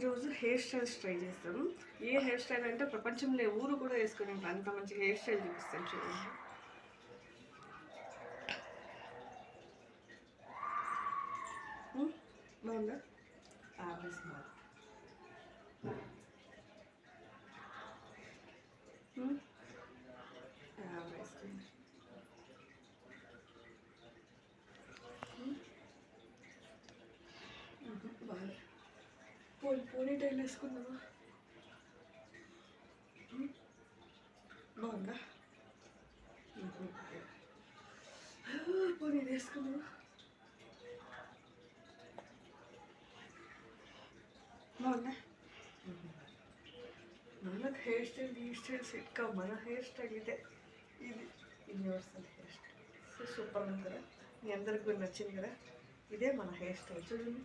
ఈరోజు hair styles try చేస్తాను. ఏ hair style అంటే ప్రపంచంలో ఊరు కూడా వేసుకుని అంత మంచి హెయిర్ స్టైల్ చూపిస్తాను చూడండి. బాగుందా? యావరేజ్ బాగుంది. యావరేజ్ బాగా పోనీ టైల్ వేసుకుందామా? బాగుందా? పోనీ వేసుకుందామా? బాగుందా? మనకు హెయిర్ స్టైల్ ఈ స్టైల్ సెట్ కావు. మన హెయిర్ స్టైల్ ఇదే, ఇది universal hair style. So super ఉంది కదా, మీ అందరికి కూడా నచ్చింది కదా. ఇదే మన హెయిర్ స్టైల్ చూడండి.